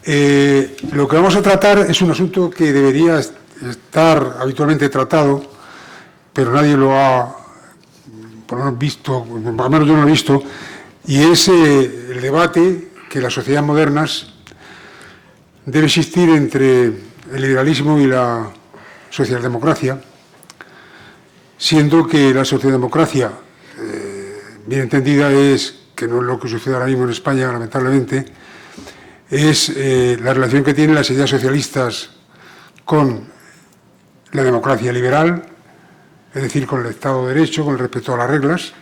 Lo que vamos a tratar es un asunto que debería estar habitualmente tratado, pero nadie lo ha por lo menos visto, por lo menos yo no lo he visto, y es el debate que en las sociedades modernas debe existir entre el liberalismo y la socialdemocracia, siendo que la socialdemocracia, bien entendida, es, que no es lo que sucede ahora mismo en España, lamentablemente, es la relación que tienen las ideas socialistas con la democracia liberal, es decir, con el Estado de Derecho, con el respeto a las reglas.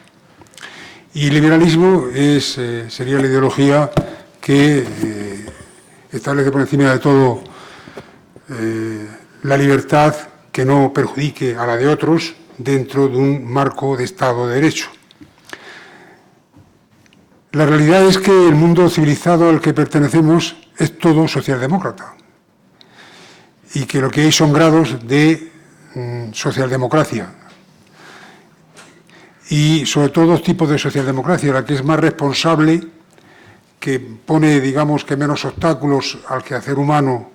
Y el liberalismo sería la ideología que establece por encima de todo la libertad que no perjudique a la de otros dentro de un marco de Estado de Derecho. La realidad es que el mundo civilizado al que pertenecemos es todo socialdemócrata y que lo que hay son grados de socialdemocracia y sobre todo dos tipos de socialdemocracia, la que es más responsable, que pone, digamos, que menos obstáculos al quehacer humano,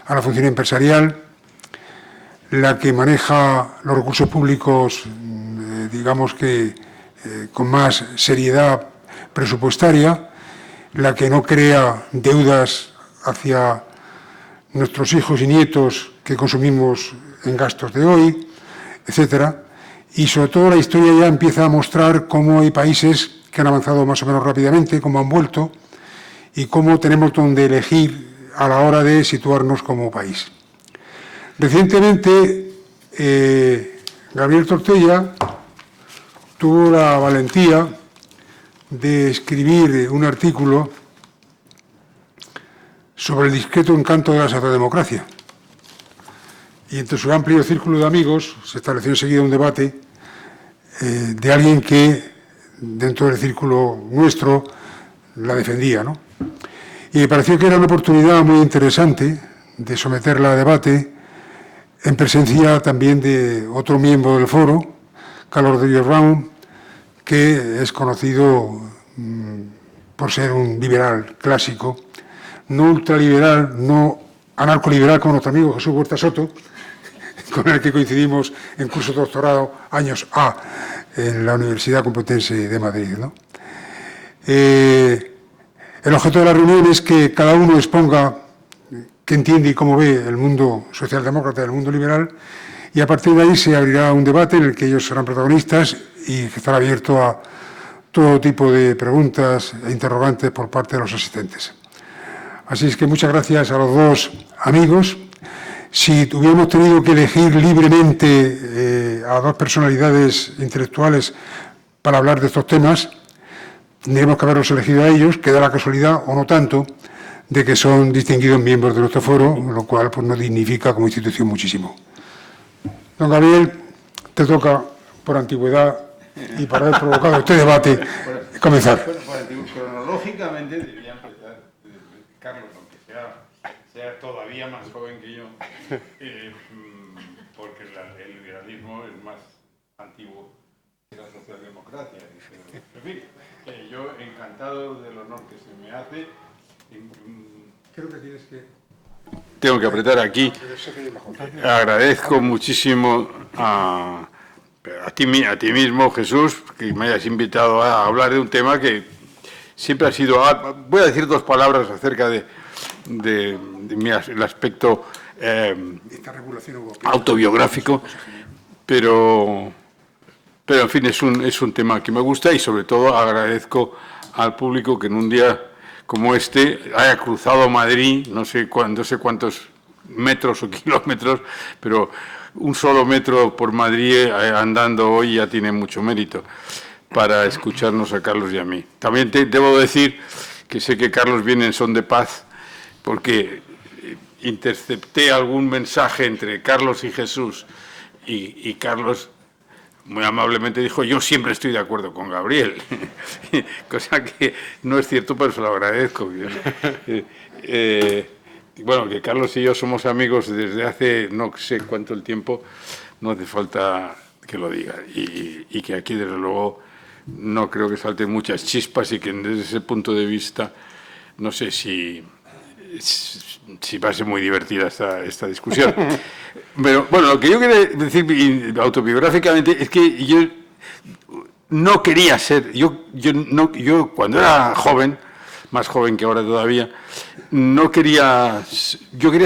a la función empresarial, la que maneja los recursos públicos, digamos que con más seriedad presupuestaria, la que no crea deudas hacia nuestros hijos y nietos que consumimos en gastos de hoy, etcétera. Y sobre todo la historia ya empieza a mostrar cómo hay países que han avanzado más o menos rápidamente, cómo han vuelto y cómo tenemos donde elegir a la hora de situarnos como país. Recientemente, Gabriel Tortella tuvo la valentía de escribir un artículo sobre el discreto encanto de la socialdemocracia. Y entre su amplio círculo de amigos se estableció enseguida un debate de alguien que, dentro del círculo nuestro, la defendía, ¿no? Y me pareció que era una oportunidad muy interesante de someterla a debate en presencia también de otro miembro del foro, Carlos Rodríguez Brown, que es conocido por ser un liberal clásico, no ultraliberal, no anarcoliberal, como nuestro amigo Jesús Huerta Soto, con el que coincidimos en curso de doctorado años A en la Universidad Complutense de Madrid, ¿no? El objeto de la reunión es que cada uno exponga qué entiende y cómo ve el mundo socialdemócrata y el mundo liberal, y a partir de ahí se abrirá un debate en el que ellos serán protagonistas y que estará abierto a todo tipo de preguntas e interrogantes por parte de los asistentes. Así es que muchas gracias a los dos amigos. Si hubiéramos tenido que elegir libremente a dos personalidades intelectuales para hablar de estos temas, tendríamos que haberlos elegido a ellos, que da la casualidad, o no tanto, de que son distinguidos miembros de nuestro foro, lo cual pues, nos dignifica como institución muchísimo. Don Gabriel, te toca, por antigüedad y para haber provocado este debate, comenzar. Bueno, cronológicamente debería empezar Carlos, aunque sea todavía más joven que yo, porque el liberalismo es más antiguo que la socialdemocracia. En fin, yo encantado del honor que se me hace. Creo que tienes que... Tengo que apretar aquí. Agradezco muchísimo a ti mismo, Jesús, que me hayas invitado a hablar de un tema que siempre ha sido... Voy a decir dos palabras acerca de el aspecto autobiográfico, pero en fin, es un tema que me gusta y sobre todo agradezco al público que en un día como este haya cruzado Madrid, no sé cuántos metros o kilómetros, pero un solo metro por Madrid andando hoy ya tiene mucho mérito para escucharnos a Carlos y a mí. También debo decir que sé que Carlos viene en son de paz, porque intercepté algún mensaje entre Carlos y Jesús y Carlos muy amablemente dijo, yo siempre estoy de acuerdo con Gabriel, cosa que no es cierto, pero se lo agradezco. Bueno, que Carlos y yo somos amigos desde hace no sé cuánto el tiempo, no hace falta que lo diga, y que aquí desde luego no creo que salten muchas chispas y que desde ese punto de vista no sé si sí va a ser muy divertida esta discusión. Pero bueno, lo que yo quería decir autobiográficamente es que yo no quería ser, yo cuando era joven, más joven que ahora todavía, yo quería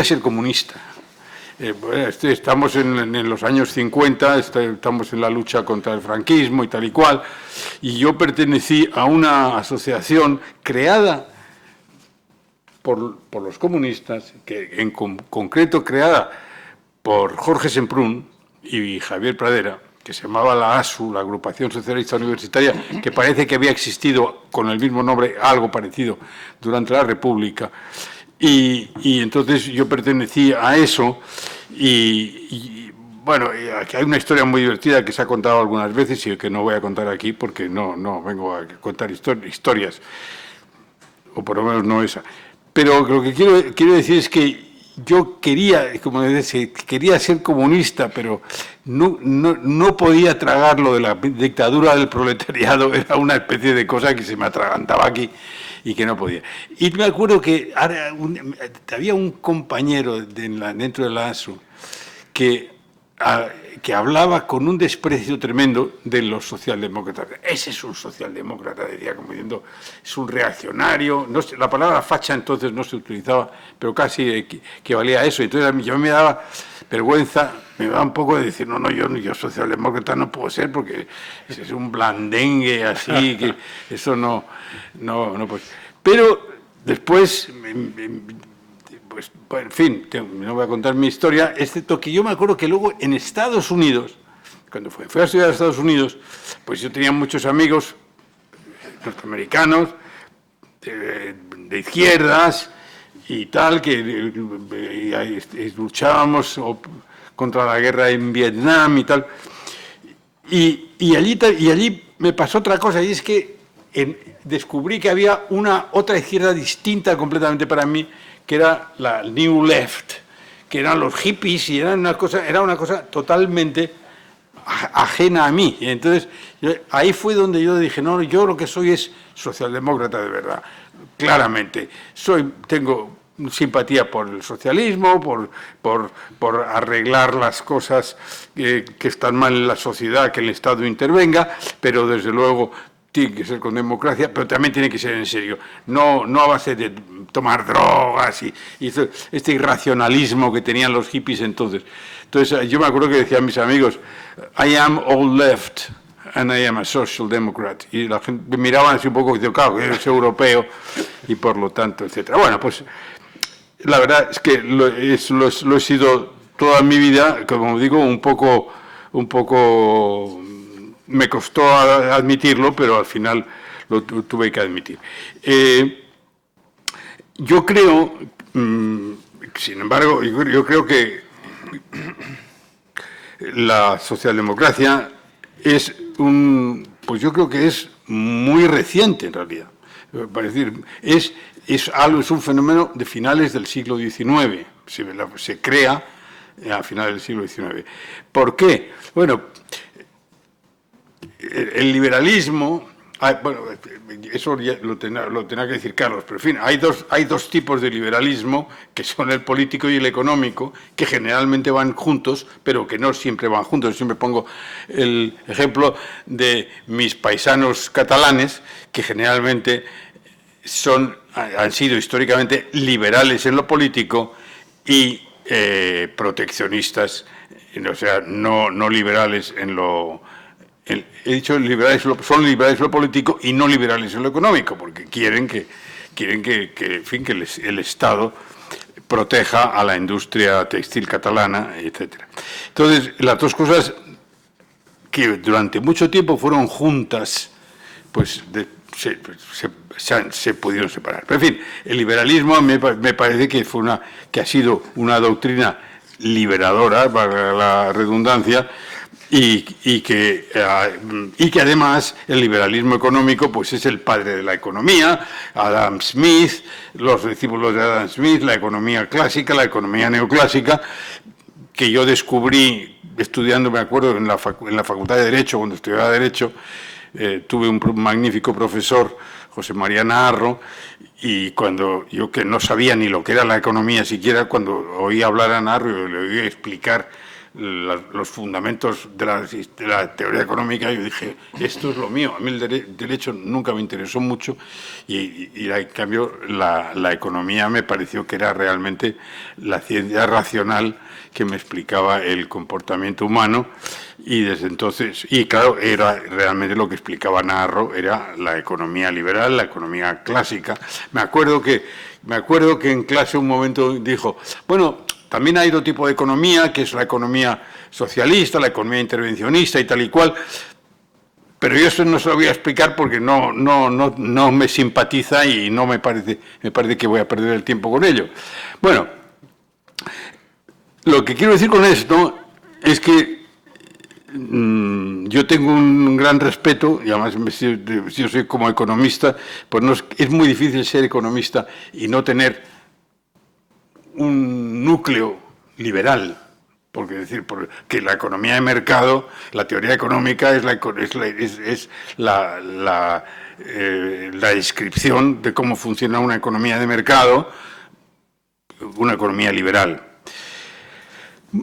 ser comunista. Estamos en los años 50, estamos en la lucha contra el franquismo y tal y cual, y yo pertenecí a una asociación creada por los comunistas, que en concreto creada por Jorge Semprún y Javier Pradera, que se llamaba la ASU, la Agrupación Socialista Universitaria, que parece que había existido con el mismo nombre, algo parecido, durante la República. Y entonces yo pertenecí a eso y bueno, aquí hay una historia muy divertida que se ha contado algunas veces y que no voy a contar aquí porque no vengo a contar historias, o por lo menos no esa. Pero lo que quiero decir es que yo quería, como decía, quería ser comunista, pero no podía tragar lo de la dictadura del proletariado, era una especie de cosa que se me atragantaba aquí y que no podía. Y me acuerdo que había un compañero dentro de la ASU que hablaba con un desprecio tremendo de los socialdemócratas. Ese es un socialdemócrata, decía, como diciendo, es un reaccionario. No sé, la palabra facha entonces no se utilizaba, pero casi que valía eso. Entonces yo me daba vergüenza, me daba un poco de decir, yo socialdemócrata no puedo ser porque es un blandengue así, que eso no pues. Pero después... Pues, en fin, no voy a contar mi historia, excepto que yo me acuerdo que luego en Estados Unidos, cuando fui a estudiar a Estados Unidos, pues yo tenía muchos amigos norteamericanos, de izquierdas y tal, que luchábamos contra la guerra en Vietnam y tal. Y allí me pasó otra cosa, y es que descubrí que había otra izquierda distinta completamente para mí, que era la New Left, que eran los hippies y era una cosa totalmente ajena a mí. Y entonces, ahí fue donde yo dije, no, yo lo que soy es socialdemócrata de verdad, claramente. Tengo simpatía por el socialismo, por arreglar las cosas que están mal en la sociedad, que el Estado intervenga, pero desde luego tiene que ser con democracia, pero también tiene que ser en serio, no a base de tomar drogas y este irracionalismo que tenían los hippies entonces. Entonces yo me acuerdo que decía a mis amigos, I am all left and I am a social democrat. Y la gente me miraba así un poco y decía, claro, eres europeo y por lo tanto, etcétera. Bueno, pues la verdad es que lo he sido toda mi vida, como digo, un poco me costó admitirlo, pero al final lo tuve que admitir. Yo creo, sin embargo, yo creo que la socialdemocracia es pues yo creo que es muy reciente en realidad. Es decir, es un fenómeno de finales del siglo XIX, se crea a finales del siglo XIX. ¿Por qué? Bueno, el liberalismo, bueno, eso ya lo tendrá que decir Carlos, pero en fin, hay dos tipos de liberalismo, que son el político y el económico, que generalmente van juntos, pero que no siempre van juntos. Yo siempre pongo el ejemplo de mis paisanos catalanes, que generalmente han sido históricamente liberales en lo político y proteccionistas, o sea, no liberales en lo... He dicho son liberales en lo político y no liberales en lo económico, porque quieren que en fin, que el Estado proteja a la industria textil catalana, etcétera. Entonces, las dos cosas que durante mucho tiempo fueron juntas, pues se pudieron separar. Pero, en fin, el liberalismo me parece que ha sido una doctrina liberadora, para la redundancia, y que además el liberalismo económico pues es el padre de la economía. Adam Smith, los discípulos de Adam Smith, la economía clásica, la economía neoclásica, que yo descubrí estudiando, me acuerdo, en la Facultad de Derecho, cuando estudiaba Derecho. Tuve un magnífico profesor, José María Naharro, y cuando yo, que no sabía ni lo que era la economía siquiera, cuando oí hablar a Naharro y le oí explicar los fundamentos de la teoría económica, yo dije, esto es lo mío. A mí el derecho nunca me interesó mucho y en cambio la economía me pareció que era realmente la ciencia racional que me explicaba el comportamiento humano, y desde entonces, y claro, era realmente lo que explicaba Naharro, era la economía liberal, la economía clásica. Me acuerdo que en clase un momento dijo, bueno, también hay otro tipo de economía, que es la economía socialista, la economía intervencionista y tal y cual, pero yo eso no se lo voy a explicar porque no me simpatiza y no me parece que voy a perder el tiempo con ello. Bueno, lo que quiero decir con esto es que yo tengo un gran respeto, y además yo soy como economista, pues es muy difícil ser economista y no tener un núcleo liberal, porque decir que la economía de mercado, la teoría económica es la descripción de cómo funciona una economía de mercado, una economía liberal.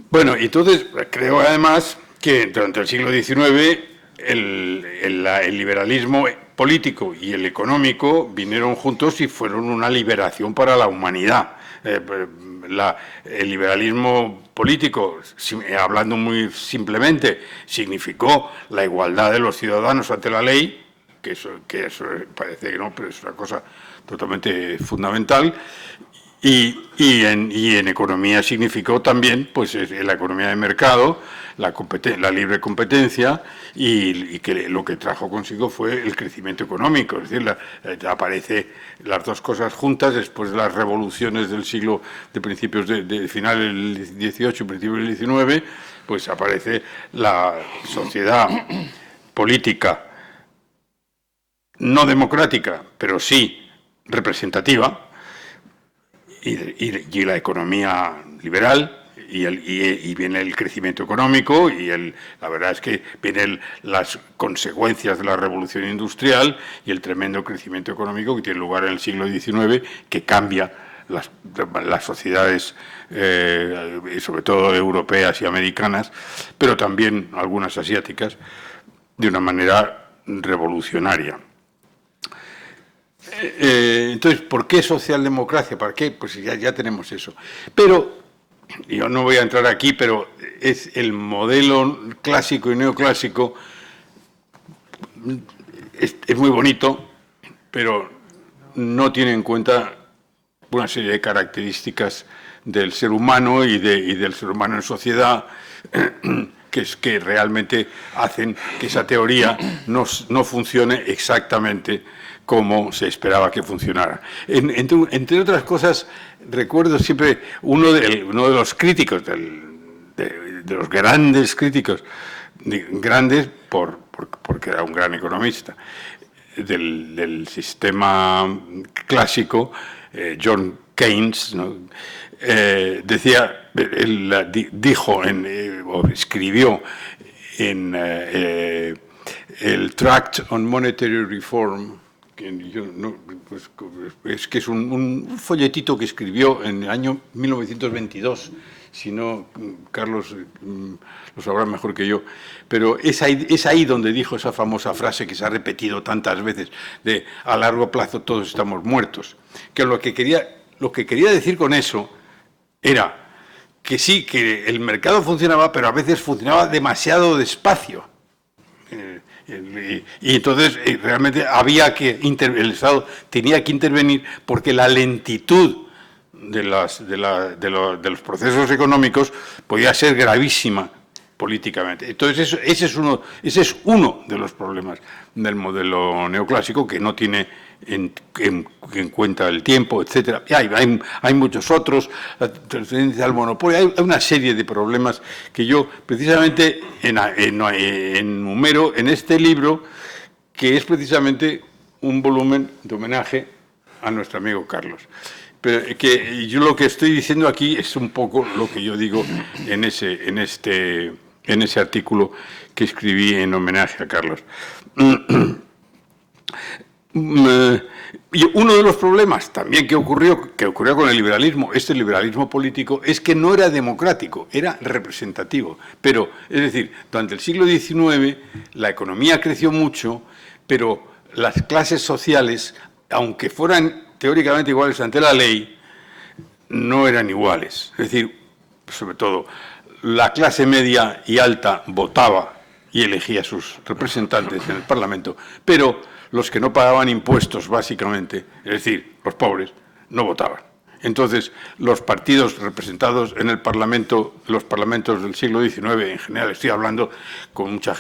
Bueno, entonces creo además que durante el siglo XIX el liberalismo político y el económico vinieron juntos y fueron una liberación para la humanidad. El liberalismo político, hablando muy simplemente, significó la igualdad de los ciudadanos ante la ley, que eso parece que no, pero es una cosa totalmente fundamental. Y en economía significó también, pues, la economía de mercado, la libre competencia, y que lo que trajo consigo fue el crecimiento económico. Es decir, aparece las dos cosas juntas después de las revoluciones del siglo, de principios de final del XVIII, principios del XIX, pues aparece la sociedad política no democrática, pero sí representativa, y la economía liberal, y viene el crecimiento económico, y la verdad es que vienen las consecuencias de la revolución industrial y el tremendo crecimiento económico que tiene lugar en el siglo XIX, que cambia las sociedades, sobre todo europeas y americanas, pero también algunas asiáticas, de una manera revolucionaria. Entonces, ¿por qué socialdemocracia? ¿Para qué? Pues ya tenemos eso. Pero, yo no voy a entrar aquí, pero es el modelo clásico y neoclásico, es muy bonito, pero no tiene en cuenta una serie de características del ser humano y del ser humano en sociedad, que realmente hacen que esa teoría no funcione exactamente como se esperaba que funcionara. Entre otras cosas, recuerdo siempre uno de los críticos, de los grandes críticos, grandes porque era un gran economista, del sistema clásico, John Keynes, ¿no? Dijo o escribió en el Tract on Monetary Reform, que es un folletito que escribió en el año 1922, si no, Carlos lo sabrá mejor que yo, pero es ahí donde dijo esa famosa frase que se ha repetido tantas veces, de a largo plazo todos estamos muertos, que lo que quería decir con eso era que sí, que el mercado funcionaba, pero a veces funcionaba demasiado despacio. Y entonces realmente el Estado tenía que intervenir, porque la lentitud de los procesos económicos podía ser gravísima políticamente. Entonces ese es uno de los problemas del modelo neoclásico, que no tiene en cuenta el tiempo, etcétera. Y hay muchos otros, la tendencia al monopolio, hay una serie de problemas que yo precisamente enumero en este libro, que es precisamente un volumen de homenaje a nuestro amigo Carlos. Pero que yo lo que estoy diciendo aquí es un poco lo que yo digo en ese artículo que escribí en homenaje a Carlos. Y uno de los problemas también que ocurrió con el liberalismo, este liberalismo político, es que no era democrático, era representativo. Pero, es decir, durante el siglo XIX la economía creció mucho, pero las clases sociales, aunque fueran teóricamente iguales ante la ley, no eran iguales. Es decir, sobre todo, la clase media y alta votaba y elegía a sus representantes en el Parlamento, pero los que no pagaban impuestos, básicamente, es decir, los pobres, no votaban. Entonces, los partidos representados en el Parlamento, los parlamentos del siglo XIX, en general, estoy hablando con mucha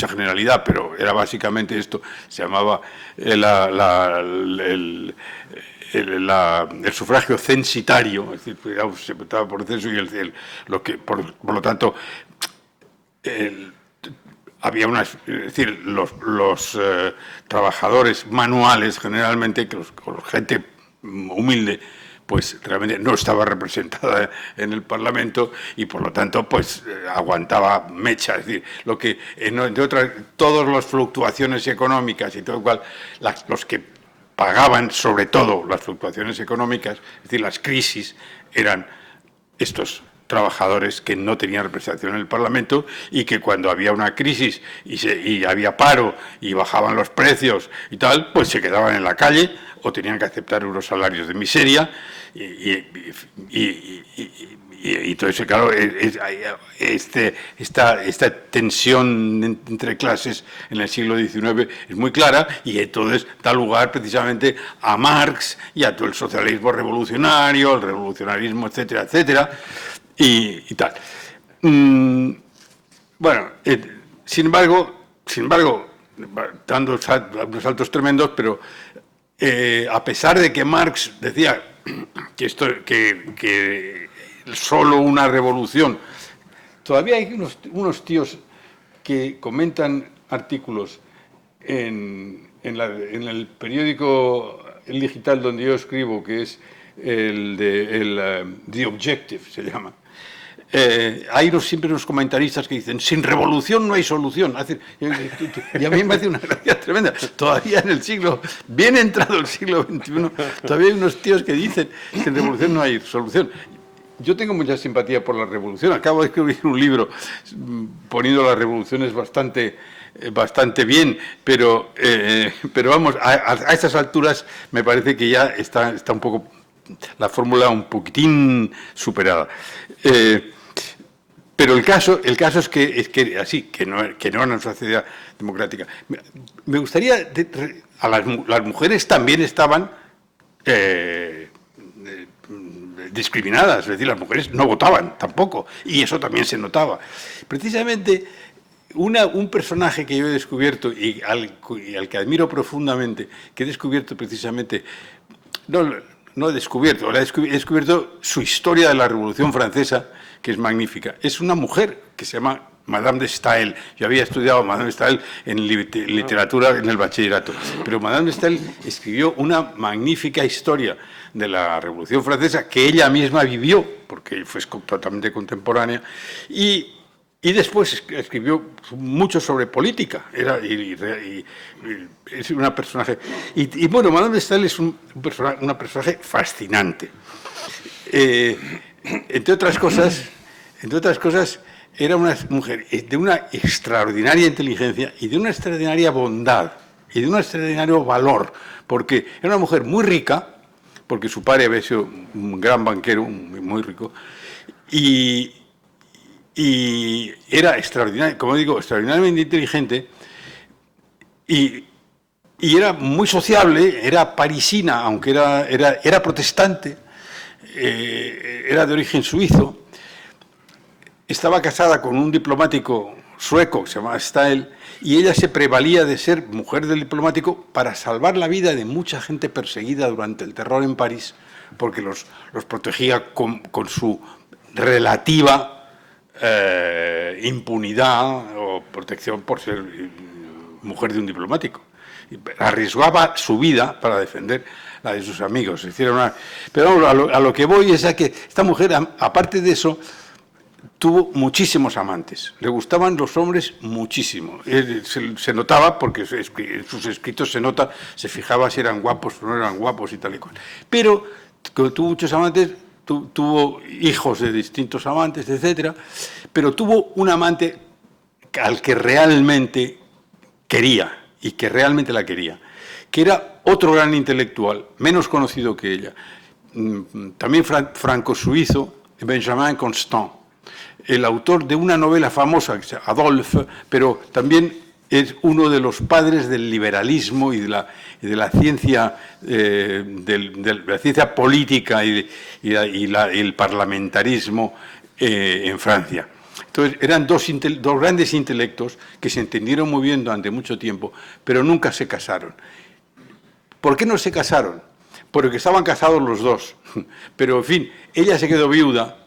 generalidad, pero era básicamente esto, se llamaba el sufragio censitario, es decir, se votaba por censo y por lo tanto, había es decir, los trabajadores manuales, generalmente, que gente humilde, pues realmente no estaba representada en el Parlamento y por lo tanto pues aguantaba mecha, es decir, entre otras, todas las fluctuaciones económicas y todo cual, los que pagaban sobre todo las fluctuaciones económicas, es decir, las crisis, eran estos trabajadores que no tenían representación en el Parlamento y que cuando había una crisis y había paro y bajaban los precios y tal, pues se quedaban en la calle o tenían que aceptar unos salarios de miseria y todo eso, claro, esta tensión entre clases en el siglo XIX es muy clara y entonces da lugar precisamente a Marx y a todo el socialismo revolucionario, el revolucionarismo, etcétera, etcétera, y tal. Bueno, sin embargo, dando unos saltos tremendos, pero a pesar de que Marx decía que solo una revolución, todavía hay unos tíos que comentan artículos en el periódico digital donde yo escribo, que es The Objective, se llama. Hay siempre unos comentaristas que dicen, sin revolución no hay solución. Y a mí me hace una gracia tremenda. Todavía en el bien entrado el siglo XXI, todavía hay unos tíos que dicen, sin revolución no hay solución. Yo tengo mucha simpatía por la revolución. Acabo de escribir un libro poniendo las revoluciones bastante bien, pero vamos, a estas alturas me parece que ya está un poco la fórmula un poquitín superada. Pero el caso es que así, que no era una sociedad democrática. Me gustaría, las mujeres también estaban discriminadas, es decir, las mujeres no votaban tampoco, y eso también se notaba. Precisamente, un personaje que yo he descubierto y al que admiro profundamente, que he descubierto precisamente, no he descubierto, he descubierto su historia de la Revolución Francesa, que es magnífica. Es una mujer que se llama Madame de Staël. Yo había estudiado Madame de Staël en literatura en el bachillerato, pero Madame de Staël escribió una magnífica historia de la Revolución Francesa que ella misma vivió, porque fue totalmente contemporánea, y después escribió mucho sobre política. Es una personaje. Y bueno, Madame de Staël es una personaje fascinante. Entre otras cosas, era una mujer de una extraordinaria inteligencia y de una extraordinaria bondad y de un extraordinario valor, porque era una mujer muy rica, porque su padre había sido un gran banquero, muy rico, y era extraordinaria, como digo, extraordinariamente inteligente y era muy sociable, era parisina, aunque era protestante, era de origen suizo, estaba casada con un diplomático sueco que se llamaba Staël y ella se prevalía de ser mujer del diplomático para salvar la vida de mucha gente perseguida durante el terror en París, porque los protegía con su relativa impunidad o protección por ser mujer de un diplomático. Arriesgaba su vida para defender la de sus amigos. Pero a lo que voy es a que esta mujer, aparte de eso, tuvo muchísimos amantes, le gustaban los hombres muchísimo. Se notaba, porque en sus escritos se nota, se fijaba si eran guapos o no eran guapos y tal y cual. Pero tuvo muchos amantes, tuvo hijos de distintos amantes, etcétera, pero tuvo un amante al que realmente quería, y que realmente la quería, que era otro gran intelectual, menos conocido que ella, también franco-suizo, Benjamin Constant, el autor de una novela famosa, que se llama Adolphe, pero también es uno de los padres del liberalismo y de la ciencia, de la ciencia política y el parlamentarismo en Francia. Entonces, eran dos grandes intelectos que se entendieron muy bien durante mucho tiempo, pero nunca se casaron. ¿Por qué no se casaron? Porque estaban casados los dos. Pero, en fin, ella se quedó viuda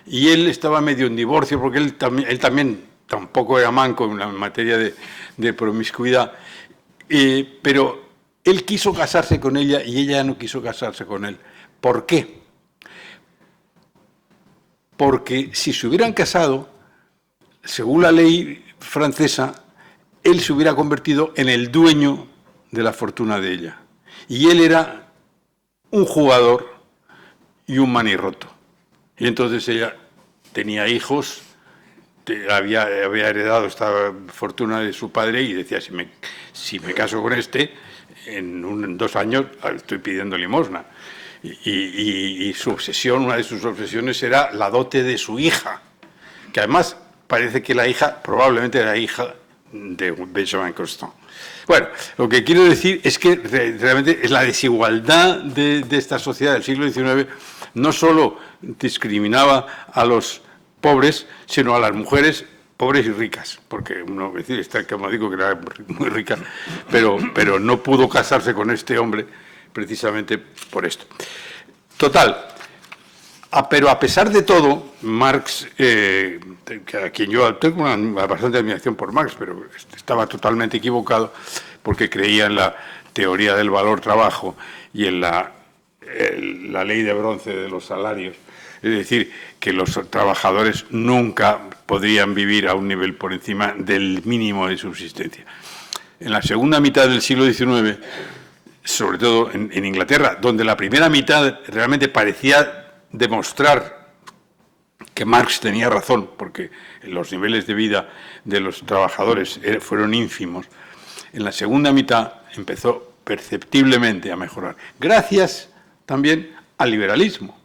y él estaba medio en divorcio, porque él también tampoco era manco en la materia de promiscuidad. Pero él quiso casarse con ella y ella no quiso casarse con él. ¿Por qué? Porque si se hubieran casado, según la ley francesa, él se hubiera convertido en el dueño de la fortuna de ella. Y él era un jugador y un manirroto. Y entonces ella tenía hijos, había heredado esta fortuna de su padre y decía, si me caso con este, en 2 años estoy pidiendo limosna. Y su obsesión, una de sus obsesiones era la dote de su hija, que además parece que la hija probablemente era hija de Benjamin Constant. Bueno, lo que quiero decir es que realmente es la desigualdad de esta sociedad del siglo XIX. No solo discriminaba a los pobres, sino a las mujeres pobres y ricas, porque uno decir, como digo, que era muy rica, pero no pudo casarse con este hombre precisamente por esto. Total. Pero a pesar de todo, Marx, a quien yo tengo una bastante admiración por Marx, pero estaba totalmente equivocado porque creía en la teoría del valor-trabajo y en la ley de bronce de los salarios. Es decir, que los trabajadores nunca podrían vivir a un nivel por encima del mínimo de subsistencia. En la segunda mitad del siglo XIX, sobre todo en Inglaterra, donde la primera mitad realmente parecía demostrar que Marx tenía razón, porque los niveles de vida de los trabajadores fueron ínfimos, en la segunda mitad empezó perceptiblemente a mejorar, gracias también al liberalismo,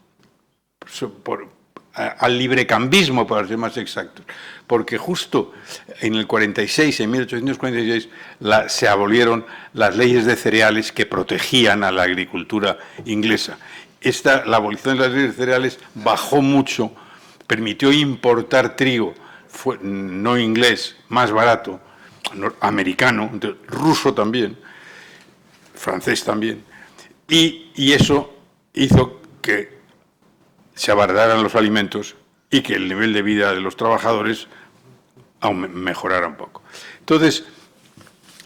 al librecambismo, para ser más exactos, porque justo en el 46, en 1846, se abolieron las leyes de cereales que protegían a la agricultura inglesa. La abolición de las leyes de cereales bajó mucho, permitió importar trigo, no inglés, más barato, americano, ruso también, francés también, y eso hizo que se abarataran los alimentos y que el nivel de vida de los trabajadores mejorara un poco. Entonces,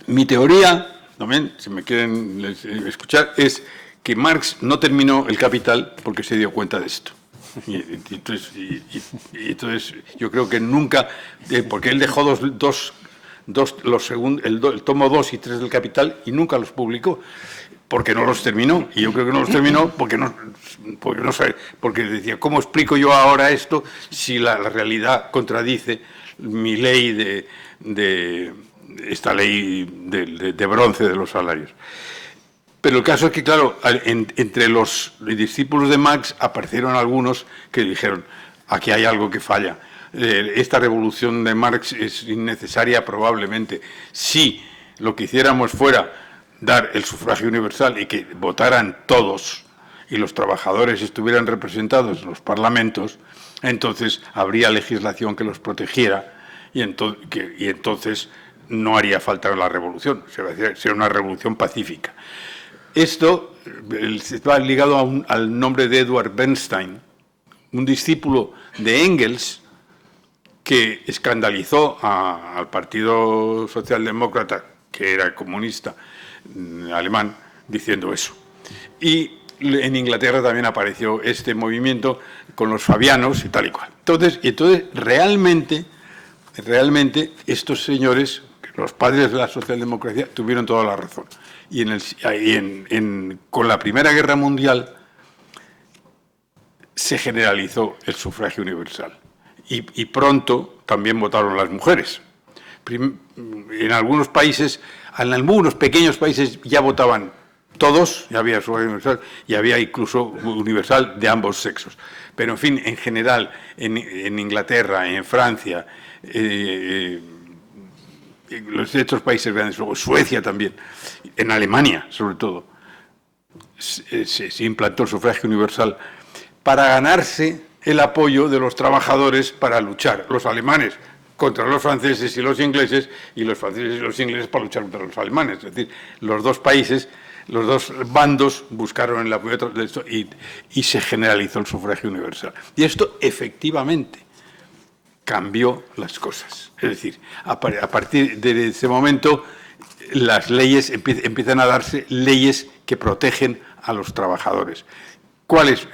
mi teoría, también, si me quieren escuchar, es que Marx no terminó El Capital porque se dio cuenta de esto. Y entonces yo creo que nunca, porque él dejó el tomo 2 y 3 del Capital y nunca los publicó, porque no los terminó. Y yo creo que no los terminó porque decía, ¿cómo explico yo ahora esto si la realidad contradice mi ley esta ley de bronce de los salarios? Pero el caso es que, claro, entre los discípulos de Marx aparecieron algunos que dijeron, aquí hay algo que falla. Esta revolución de Marx es innecesaria probablemente. Si lo que hiciéramos fuera dar el sufragio universal y que votaran todos y los trabajadores estuvieran representados en los parlamentos, entonces habría legislación que los protegiera y entonces no haría falta la revolución, sería una revolución pacífica. Esto está ligado al nombre de Edward Bernstein, un discípulo de Engels que escandalizó al Partido Socialdemócrata, que era comunista alemán, diciendo eso. Y en Inglaterra también apareció este movimiento con los fabianos y tal y cual. Entonces realmente estos señores, los padres de la socialdemocracia, tuvieron toda la razón. Y con la Primera Guerra Mundial se generalizó el sufragio universal. Y pronto también votaron las mujeres. En algunos pequeños países ya votaban todos, ya había sufragio universal y había incluso universal de ambos sexos. Pero, en fin, en general, en Inglaterra, en Francia, los otros países grandes, Suecia también, en Alemania, sobre todo, se implantó el sufragio universal para ganarse el apoyo de los trabajadores para luchar. Los alemanes contra los franceses y los ingleses, y los franceses y los ingleses para luchar contra los alemanes. Es decir, los dos países, los dos bandos buscaron el apoyo de esto y se generalizó el sufragio universal. Y esto efectivamente cambió las cosas. Es decir, a partir de ese momento las leyes empiezan a darse leyes que protegen a los trabajadores. ¿Cuáles?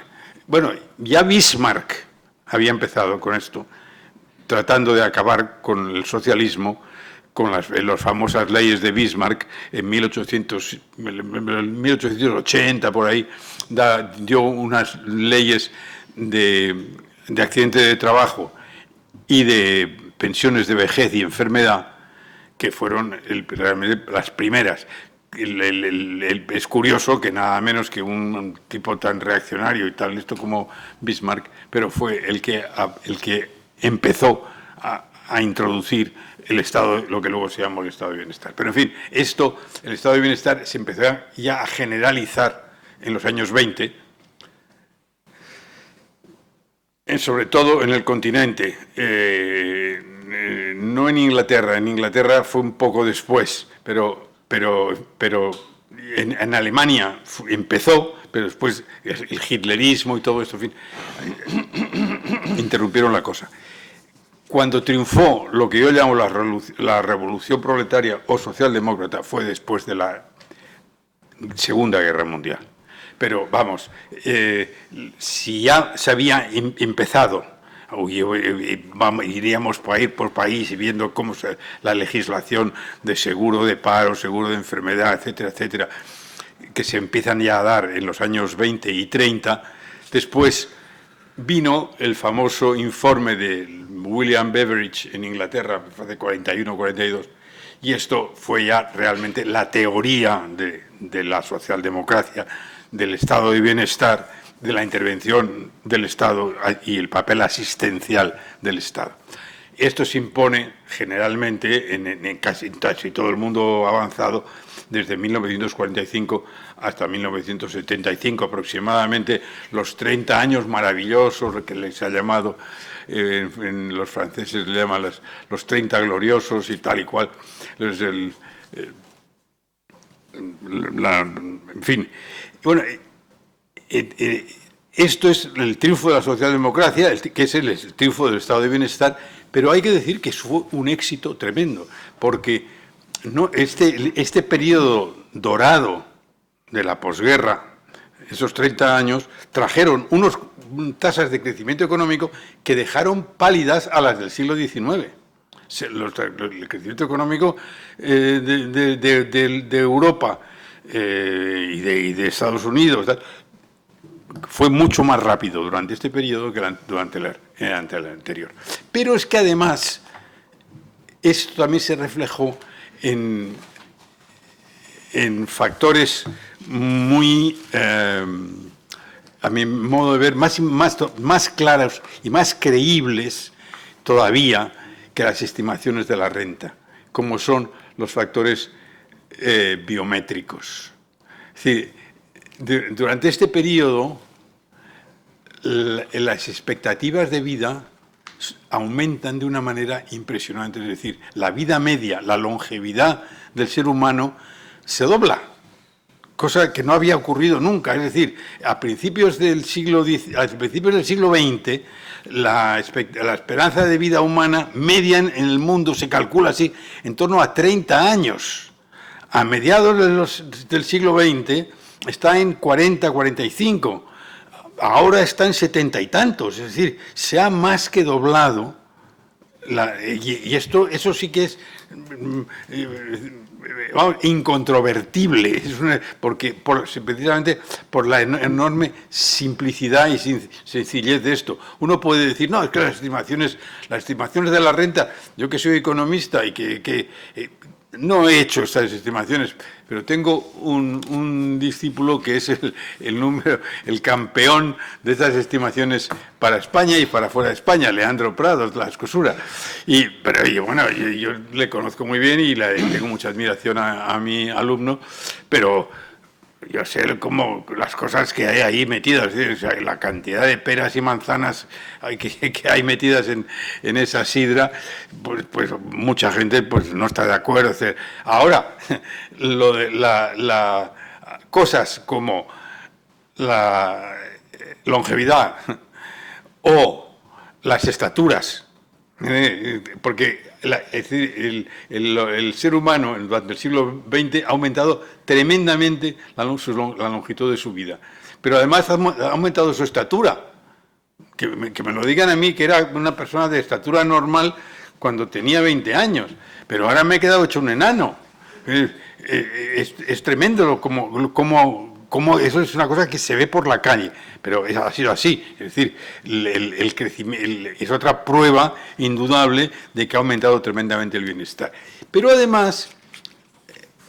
Bueno, ya Bismarck había empezado con esto, tratando de acabar con el socialismo, con las famosas leyes de Bismarck en 1880, por ahí, dio unas leyes de accidente de trabajo y de pensiones de vejez y enfermedad, que fueron realmente las primeras. Es curioso que nada menos que un tipo tan reaccionario y tal, esto como Bismarck, pero fue el que empezó a introducir el estado, lo que luego se llamó el estado de bienestar. Pero en fin, el estado de bienestar se empezó ya a generalizar en los años 20, sobre todo en el continente, no en Inglaterra fue un poco después, pero en Alemania empezó, pero después el hitlerismo y todo esto, en fin, interrumpieron la cosa. Cuando triunfó lo que yo llamo la revolución proletaria o socialdemócrata fue después de la Segunda Guerra Mundial. Pero vamos, si ya se había empezado, iríamos país por país y viendo cómo la legislación de seguro de paro, seguro de enfermedad, etcétera, etcétera, que se empiezan ya a dar en los años 20 y 30, después vino el famoso informe de William Beveridge en Inglaterra, hace 41 o 42, y esto fue ya realmente la teoría de la socialdemocracia, del estado de bienestar, de la intervención del Estado y el papel asistencial del Estado. Esto se impone generalmente en casi todo el mundo avanzado desde 1945 hasta 1975 aproximadamente, los 30 años maravillosos que les ha llamado, en los franceses le llaman los 30 gloriosos y tal y cual. En fin, bueno, esto es el triunfo de la socialdemocracia, que es el triunfo del estado de bienestar, pero hay que decir que fue un éxito tremendo, porque este periodo dorado de la posguerra, esos 30 años, trajeron unas tasas de crecimiento económico que dejaron pálidas a las del siglo XIX. El crecimiento económico de Europa y de Estados Unidos fue mucho más rápido durante este periodo que durante el anterior. Pero es que además esto también se reflejó en factores muy, a mi modo de ver, más claros y más creíbles todavía que las estimaciones de la renta, como son los factores biométricos. Es decir, durante este periodo, las expectativas de vida aumentan de una manera impresionante. Es decir, la vida media, la longevidad del ser humano se dobla, cosa que no había ocurrido nunca. Es decir, a principios del siglo XX, la esperanza de vida humana media en el mundo se calcula así, en torno a 30 años. A mediados del siglo XX está en 40, 45, ahora está en 70 y tantos, es decir, se ha más que doblado, y eso sí que es incontrovertible, porque precisamente por la enorme simplicidad y sencillez de esto. Uno puede decir, no, es que las estimaciones de la renta, yo que soy economista y que no he hecho estas estimaciones, pero tengo un discípulo que es el campeón de estas estimaciones para España y para fuera de España, Leandro Prados, la Escosura. Pero yo le conozco muy bien y tengo mucha admiración a mi alumno, pero yo sé cómo las cosas que hay ahí metidas, o sea, la cantidad de peras y manzanas que hay metidas en esa sidra, pues mucha gente pues no está de acuerdo. O sea, ahora, lo de cosas como la longevidad o las estaturas, porque es decir, el ser humano durante el siglo XX ha aumentado tremendamente la longitud de su vida, pero además ha aumentado su estatura. Que me lo digan a mí, que era una persona de estatura normal cuando tenía 20 años, pero ahora me he quedado hecho un enano. Es tremendo como eso es una cosa que se ve por la calle, pero ha sido así. Es decir, el crecimiento es otra prueba indudable de que ha aumentado tremendamente el bienestar. Pero además,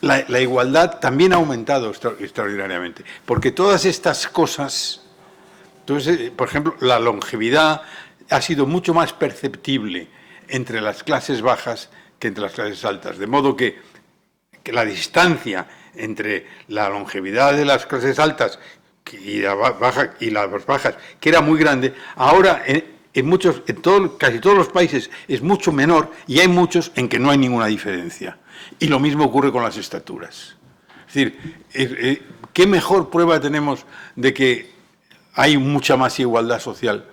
la igualdad también ha aumentado extraordinariamente, porque todas estas cosas, entonces, por ejemplo, la longevidad ha sido mucho más perceptible entre las clases bajas que entre las clases altas, de modo que la distancia entre la longevidad de las clases altas y las bajas, que era muy grande, ahora casi todos los países es mucho menor, y hay muchos en que no hay ninguna diferencia. Y lo mismo ocurre con las estaturas. Es decir, ¿qué mejor prueba tenemos de que hay mucha más igualdad social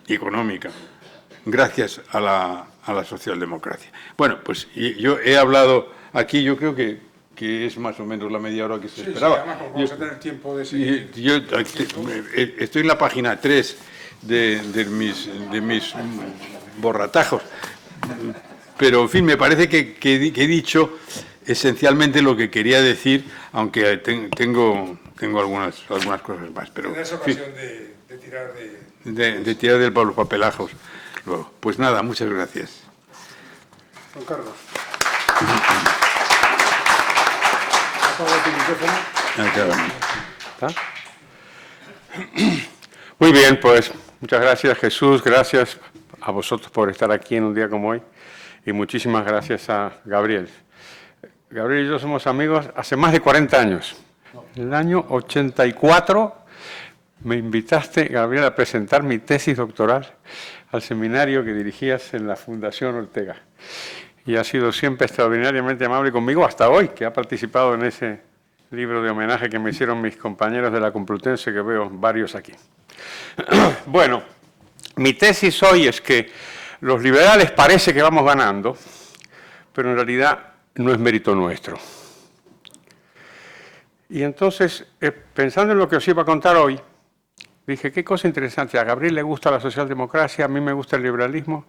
y económica gracias a la socialdemocracia? Bueno, pues yo he hablado aquí, yo creo que es más o menos la media hora que se esperaba. Sí, además, vamos a tener tiempo de seguir. Yo estoy en la página 3 de mis borratajos, pero en fin, me parece que he dicho esencialmente lo que quería decir, aunque tengo algunas cosas más. Pero tendrás ocasión de tirar de tirar de los papelajos luego. Pues nada, muchas gracias. Juan Carlos. Apaga tu micrófono. ¿Está? Muy bien, pues muchas gracias, Jesús, gracias a vosotros por estar aquí en un día como hoy, y muchísimas gracias a Gabriel. Gabriel y yo somos amigos hace más de 40 años. En el año 84 me invitaste, Gabriel, a presentar mi tesis doctoral al seminario que dirigías en la Fundación Ortega. Y ha sido siempre extraordinariamente amable conmigo hasta hoy, que ha participado en ese libro de homenaje que me hicieron mis compañeros de la Complutense, que veo varios aquí. Bueno, mi tesis hoy es que los liberales parece que vamos ganando, pero en realidad no es mérito nuestro. Y entonces, pensando en lo que os iba a contar hoy, dije, qué cosa interesante, a Gabriel le gusta la socialdemocracia, a mí me gusta el liberalismo,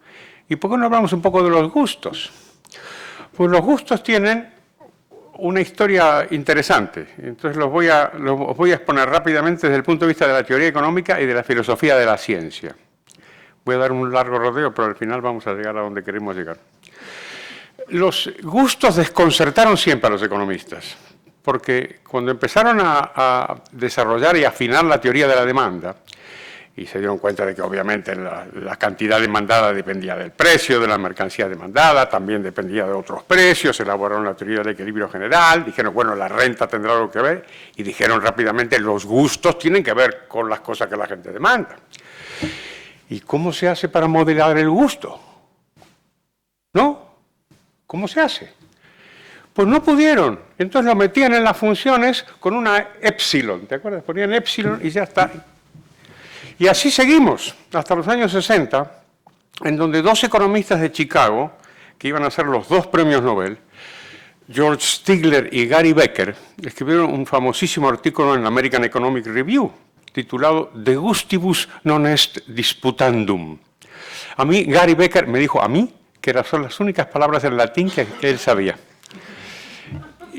¿y por qué no hablamos un poco de los gustos? Pues los gustos tienen una historia interesante, entonces los voy a exponer rápidamente desde el punto de vista de la teoría económica y de la filosofía de la ciencia. Voy a dar un largo rodeo, pero al final vamos a llegar a donde queremos llegar. Los gustos desconcertaron siempre a los economistas, porque cuando empezaron a desarrollar y afinar la teoría de la demanda, y se dieron cuenta de que obviamente la cantidad demandada dependía del precio de la mercancía demandada, también dependía de otros precios, elaboraron la teoría del equilibrio general, dijeron, bueno, la renta tendrá algo que ver, y dijeron rápidamente, los gustos tienen que ver con las cosas que la gente demanda. ¿Y cómo se hace para modelar el gusto? ¿No? ¿Cómo se hace? Pues no pudieron. Entonces lo metían en las funciones con una epsilon, ¿te acuerdas? Ponían epsilon y ya está. Y así seguimos hasta los años 60, en donde dos economistas de Chicago, que iban a ser los dos premios Nobel, George Stigler y Gary Becker escribieron un famosísimo artículo en la American Economic Review titulado De gustibus non est disputandum. A mí, Gary Becker me dijo, a mí, que son las únicas palabras en latín que él sabía.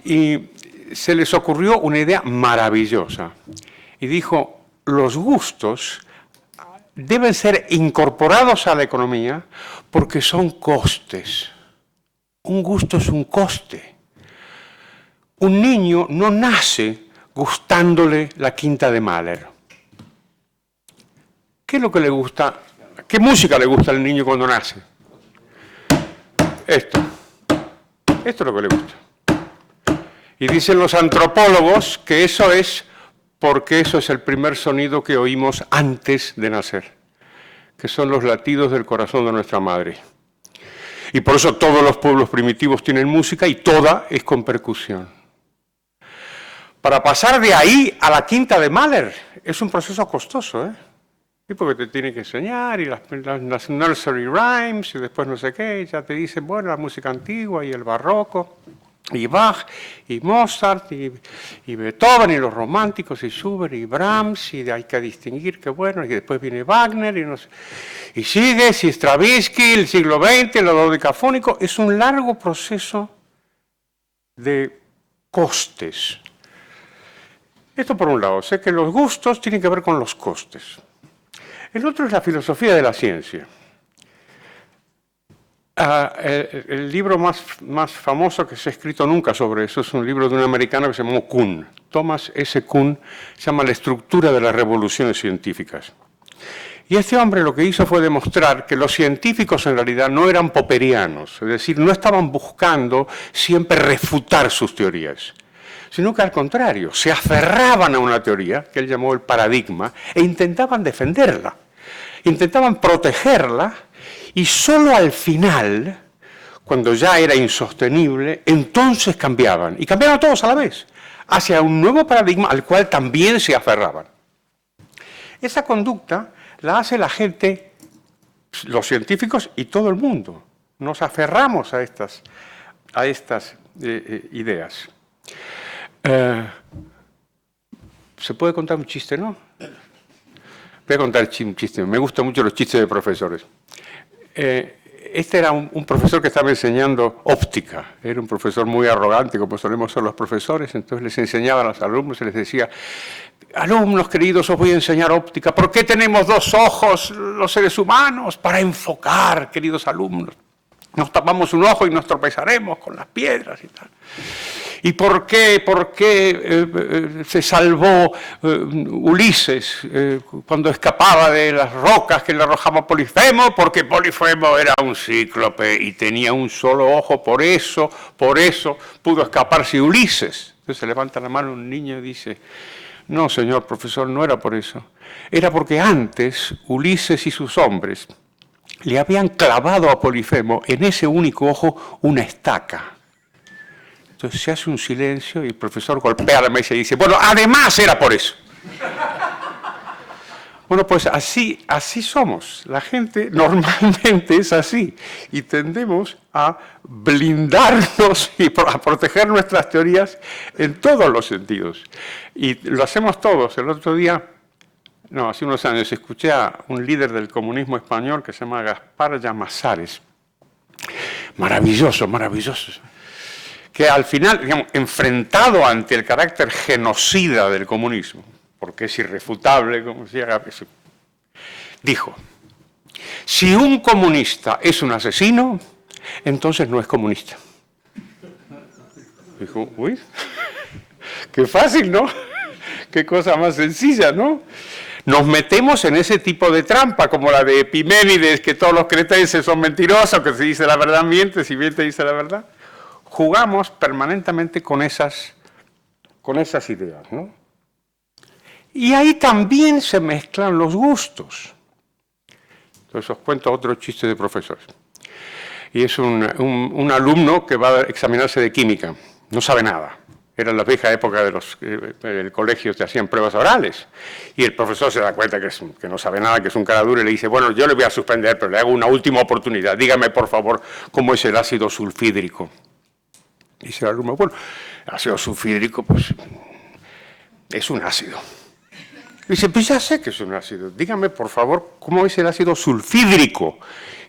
Y se les ocurrió una idea maravillosa. Y dijo, los gustos deben ser incorporados a la economía porque son costes. Un gusto es un coste. Un niño no nace gustándole la quinta de Mahler. ¿Qué es lo que le gusta? ¿Qué música le gusta al niño cuando nace? Esto. Esto es lo que le gusta. Y dicen los antropólogos que eso es porque eso es el primer sonido que oímos antes de nacer, que son los latidos del corazón de nuestra madre. Y por eso todos los pueblos primitivos tienen música y toda es con percusión. Para pasar de ahí a la quinta de Mahler es un proceso costoso, ¿eh? Y porque te tienen que enseñar y las nursery rhymes y después no sé qué, y ya te dicen, bueno, la música antigua y el barroco. Y Bach, y Mozart, y Beethoven, y los románticos, y Schubert, y Brahms, y hay que distinguir que bueno, y después viene Wagner, y, no sé, y sigue, y Stravinsky, el siglo XX, el dodecafónico, es un largo proceso de costes. Esto por un lado, sé que los gustos tienen que ver con los costes. El otro es la filosofía de la ciencia. El libro más famoso que se ha escrito nunca sobre eso es un libro de un americano que se llamó Kuhn. Thomas S. Kuhn, se llama La estructura de las revoluciones científicas. Y este hombre lo que hizo fue demostrar que los científicos en realidad no eran popperianos, es decir, no estaban buscando siempre refutar sus teorías, sino que al contrario, se aferraban a una teoría, que él llamó el paradigma, e intentaban defenderla, intentaban protegerla. Y solo al final, cuando ya era insostenible, entonces cambiaban. Y cambiaban todos a la vez, hacia un nuevo paradigma al cual también se aferraban. Esa conducta la hace la gente, los científicos y todo el mundo. Nos aferramos a estas ideas. ¿Se puede contar un chiste, no? Voy a contar un chiste. Me gustan mucho los chistes de profesores. Este era un profesor que estaba enseñando óptica. Era un profesor muy arrogante, como solemos ser los profesores. Entonces les enseñaba a los alumnos y les decía, alumnos queridos, os voy a enseñar óptica. ¿Por qué tenemos dos ojos los seres humanos? Para enfocar, queridos alumnos. Nos tapamos un ojo y nos tropezaremos con las piedras y tal. ¿Y por qué se salvó Ulises cuando escapaba de las rocas que le arrojaba Polifemo? Porque Polifemo era un cíclope y tenía un solo ojo, por eso pudo escaparse Ulises. Entonces se levanta la mano un niño y dice, no, señor profesor, no era por eso. Era porque antes Ulises y sus hombres le habían clavado a Polifemo en ese único ojo una estaca. Entonces se hace un silencio y el profesor golpea la mesa y dice, bueno, además era por eso. Bueno, pues así somos. La gente normalmente es así. Y tendemos a blindarnos y a proteger nuestras teorías en todos los sentidos. Y lo hacemos todos. El otro día, hace unos años, escuché a un líder del comunismo español que se llama Gaspar Llamazares. Maravilloso, maravilloso. Que al final, digamos, enfrentado ante el carácter genocida del comunismo, porque es irrefutable, como decía Gabriel, dijo, si un comunista es un asesino, entonces no es comunista. Dijo, uy, qué fácil, ¿no? Qué cosa más sencilla, ¿no? Nos metemos en ese tipo de trampa, como la de Epiménides, que todos los cretenses son mentirosos, que si dice la verdad miente, si miente dice la verdad. Jugamos permanentemente con esas ideas, ¿no? Y ahí también se mezclan los gustos. Entonces os cuento otro chiste de profesores. Y es un alumno que va a examinarse de química, no sabe nada. Era en la vieja época del colegio, te hacían pruebas orales. Y el profesor se da cuenta que no sabe nada, que es un cara duro, y le dice, bueno, yo le voy a suspender, pero le hago una última oportunidad. Dígame, por favor, cómo es el ácido sulfídrico. Dice el alumno, bueno, el ácido sulfídrico, pues, es un ácido. Dice, pues ya sé que es un ácido. Dígame, por favor, ¿cómo es el ácido sulfídrico?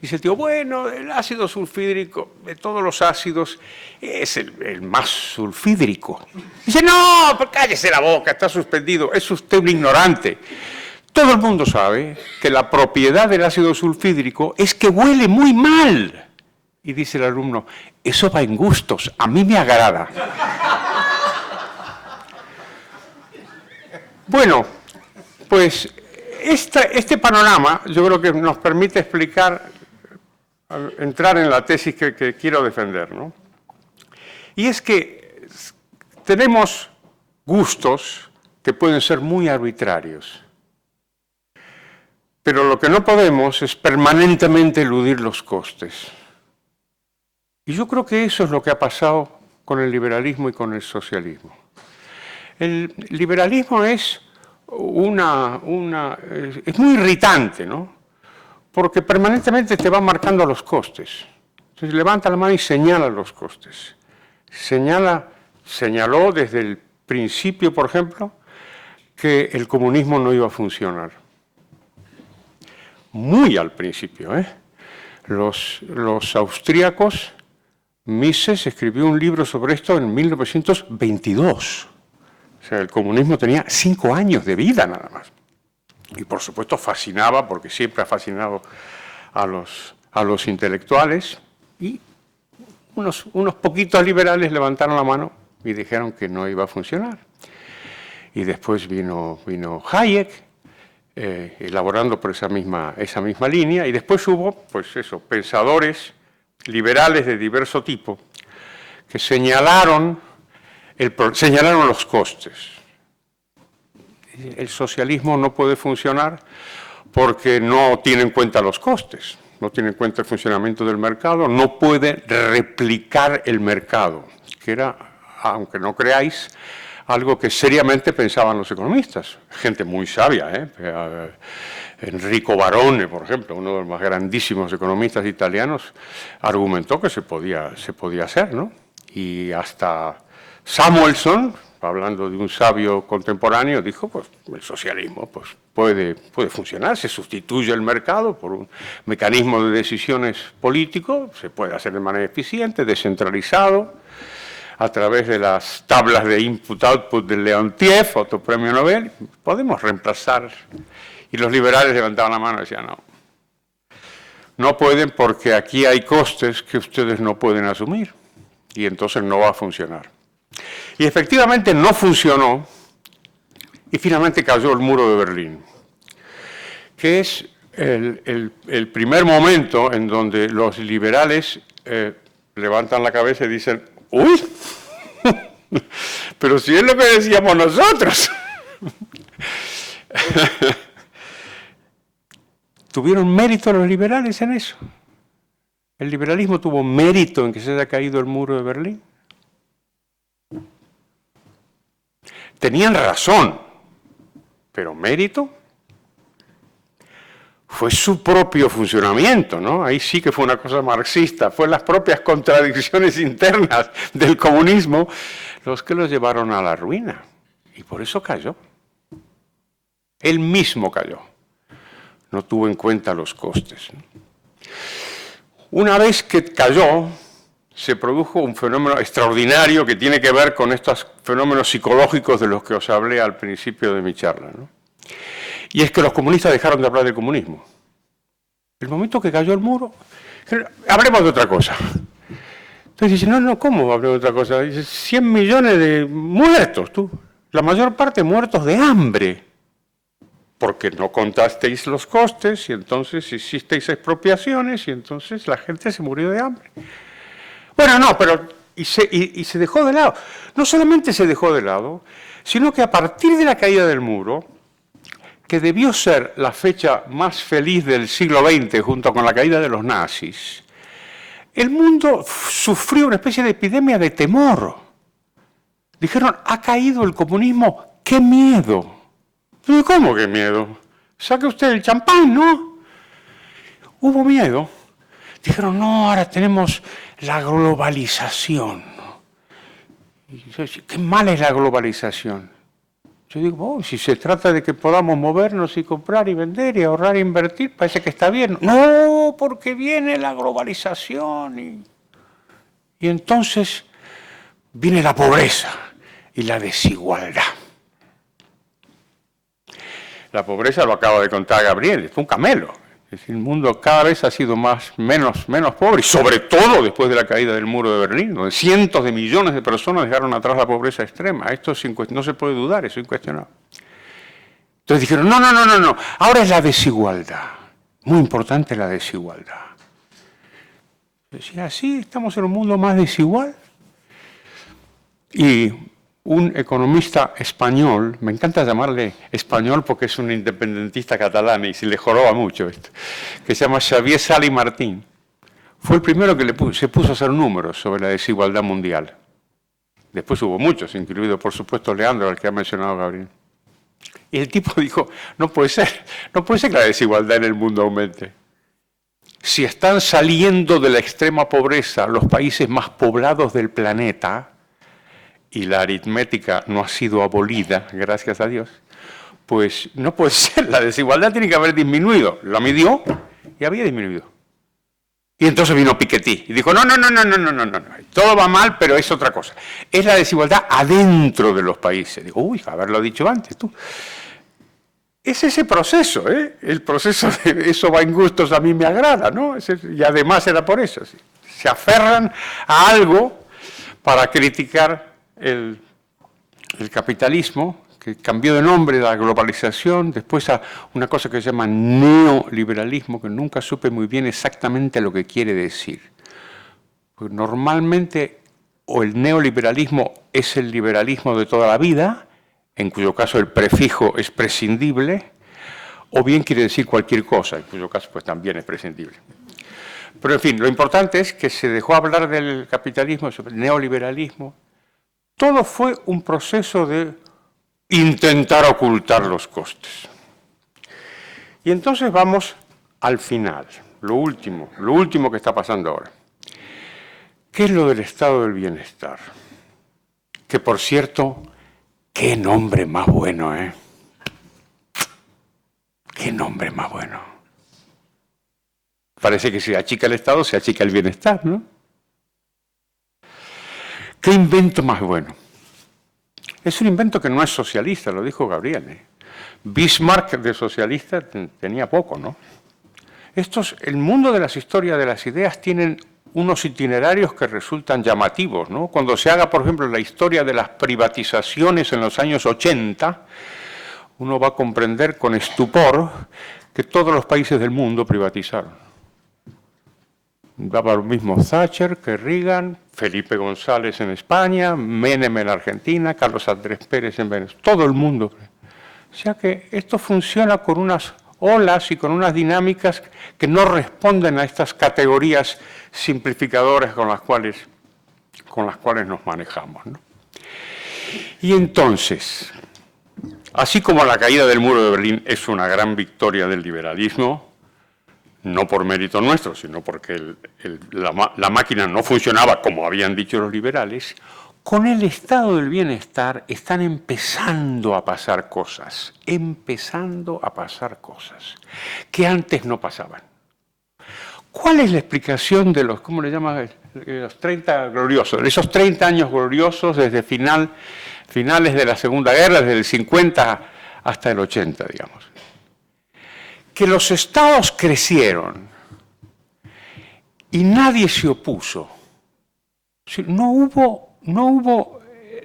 Dice el tío, bueno, el ácido sulfídrico, de todos los ácidos, es el más sulfídrico. Dice, no, pues cállese la boca, está suspendido, es usted un ignorante. Todo el mundo sabe que la propiedad del ácido sulfídrico es que huele muy mal. Y dice el alumno, eso va en gustos, a mí me agrada. Bueno, pues este panorama yo creo que nos permite explicar, entrar en la tesis que quiero defender, ¿no? Y es que tenemos gustos que pueden ser muy arbitrarios, pero lo que no podemos es permanentemente eludir los costes. Y yo creo que eso es lo que ha pasado con el liberalismo y con el socialismo. El liberalismo es es muy irritante, ¿no? Porque permanentemente te va marcando los costes. Entonces levanta la mano y señala los costes. Señaló desde el principio, por ejemplo, que el comunismo no iba a funcionar. Muy al principio, ¿eh? Los austríacos, Mises escribió un libro sobre esto en 1922. O sea, el comunismo tenía 5 años de vida nada más. Y por supuesto fascinaba, porque siempre ha fascinado a los intelectuales, y unos poquitos liberales levantaron la mano y dijeron que no iba a funcionar. Y después vino Hayek, elaborando por esa misma línea, y después hubo, pues eso, pensadores liberales de diverso tipo que señalaron los costes. El socialismo no puede funcionar porque no tiene en cuenta los costes, no tiene en cuenta el funcionamiento del mercado, no puede replicar el mercado, que era, aunque no creáis, algo que seriamente pensaban los economistas, gente muy sabia, ¿eh? Enrico Barone, por ejemplo, uno de los más grandísimos economistas italianos, argumentó que se podía hacer, ¿no? Y hasta Samuelson, hablando de un sabio contemporáneo, dijo, pues el socialismo pues, puede funcionar, se sustituye el mercado por un mecanismo de decisiones político, se puede hacer de manera eficiente, descentralizado, a través de las tablas de input-output de Leontiev, otro premio Nobel, podemos reemplazar. Y los liberales levantaban la mano y decían, no pueden porque aquí hay costes que ustedes no pueden asumir, y entonces no va a funcionar. Y efectivamente no funcionó, y finalmente cayó el muro de Berlín, que es el primer momento en donde los liberales levantan la cabeza y dicen, ¡uy! Pero si es lo que decíamos nosotros. ¿Tuvieron mérito los liberales en eso? ¿El liberalismo tuvo mérito en que se haya caído el muro de Berlín? Tenían razón, pero mérito fue su propio funcionamiento, ¿no? Ahí sí que fue una cosa marxista, fue las propias contradicciones internas del comunismo los que los llevaron a la ruina. Y por eso cayó. Él mismo cayó. No tuvo en cuenta los costes. Una vez que cayó, se produjo un fenómeno extraordinario que tiene que ver con estos fenómenos psicológicos de los que os hablé al principio de mi charla, ¿no? Y es que los comunistas dejaron de hablar del comunismo. El momento que cayó el muro, hablemos de otra cosa. Entonces dice, no, ¿cómo hablemos de otra cosa? Dice, 100 millones de muertos, tú. La mayor parte muertos de hambre. Porque no contasteis los costes y entonces hicisteis expropiaciones y entonces la gente se murió de hambre. Bueno, no, pero y se dejó de lado. No solamente se dejó de lado, sino que a partir de la caída del muro, que debió ser la fecha más feliz del siglo XX junto con la caída de los nazis, el mundo sufrió una especie de epidemia de temor. Dijeron, ha caído el comunismo, ¡qué miedo! ¿Y cómo qué miedo? Saque usted el champán, ¿no? Hubo miedo. Dijeron, no, ahora tenemos la globalización, ¿no? Y yo decía, qué mala es la globalización. Yo digo, si se trata de que podamos movernos y comprar y vender y ahorrar e invertir, parece que está bien. No, porque viene la globalización. Y entonces viene la pobreza y la desigualdad. La pobreza lo acaba de contar Gabriel, fue un camelo. Es decir, el mundo cada vez ha sido menos pobre, y sobre todo después de la caída del muro de Berlín, donde cientos de millones de personas dejaron atrás la pobreza extrema. Esto no se puede dudar, eso es incuestionable. Entonces dijeron, no, ahora es la desigualdad. Muy importante la desigualdad. Decía, sí, estamos en un mundo más desigual. Y un economista español, me encanta llamarle español porque es un independentista catalán y se le joroba mucho esto, que se llama Xavier Sala Martín, fue el primero que se puso a hacer números sobre la desigualdad mundial. Después hubo muchos, incluido por supuesto Leandro, al que ha mencionado Gabriel. Y el tipo dijo, no puede ser que la desigualdad en el mundo aumente. Si están saliendo de la extrema pobreza los países más poblados del planeta, y la aritmética no ha sido abolida, gracias a Dios, pues no puede ser, la desigualdad tiene que haber disminuido. La midió y había disminuido. Y entonces vino Piketty y dijo, no, todo va mal, pero es otra cosa. Es la desigualdad adentro de los países. Digo, haberlo dicho antes, tú. Es ese proceso, el proceso de eso va en gustos, a mí me agrada, ¿no? Y además era por eso. ¿Sí? Se aferran a algo para criticar el capitalismo, que cambió de nombre a la globalización, después a una cosa que se llama neoliberalismo, que nunca supe muy bien exactamente lo que quiere decir. Porque normalmente o el neoliberalismo es el liberalismo de toda la vida, en cuyo caso el prefijo es prescindible, o bien quiere decir cualquier cosa, en cuyo caso pues también es prescindible. Pero en fin, lo importante es que se dejó hablar del capitalismo, del neoliberalismo. Todo fue un proceso de intentar ocultar los costes. Y entonces vamos al final, lo último que está pasando ahora. ¿Qué es lo del estado del bienestar? Que por cierto, qué nombre más bueno, ¿eh? Qué nombre más bueno. Parece que si achica el estado, se achica el bienestar, ¿no? ¿Qué invento más bueno? Es un invento que no es socialista, lo dijo Gabriel. Bismarck de socialista tenía poco, ¿no? El mundo de las historias de las ideas tienen unos itinerarios que resultan llamativos, ¿no? Cuando se haga, por ejemplo, la historia de las privatizaciones en los años 80, uno va a comprender con estupor que todos los países del mundo privatizaron. Daba lo mismo Thatcher que Reagan, Felipe González en España, Menem en Argentina, Carlos Andrés Pérez en Venezuela, todo el mundo. O sea que esto funciona con unas olas y con unas dinámicas que no responden a estas categorías simplificadoras con las cuales nos manejamos, ¿no? Y entonces, así como la caída del muro de Berlín es una gran victoria del liberalismo, no por mérito nuestro, sino porque la máquina no funcionaba como habían dicho los liberales, con el estado del bienestar están empezando a pasar cosas que antes no pasaban. ¿Cuál es la explicación de los, cómo le llaman, los 30 gloriosos, esos 30 años gloriosos desde finales de la Segunda Guerra, desde el 50 hasta el 80, digamos? Que los estados crecieron y nadie se opuso. No hubo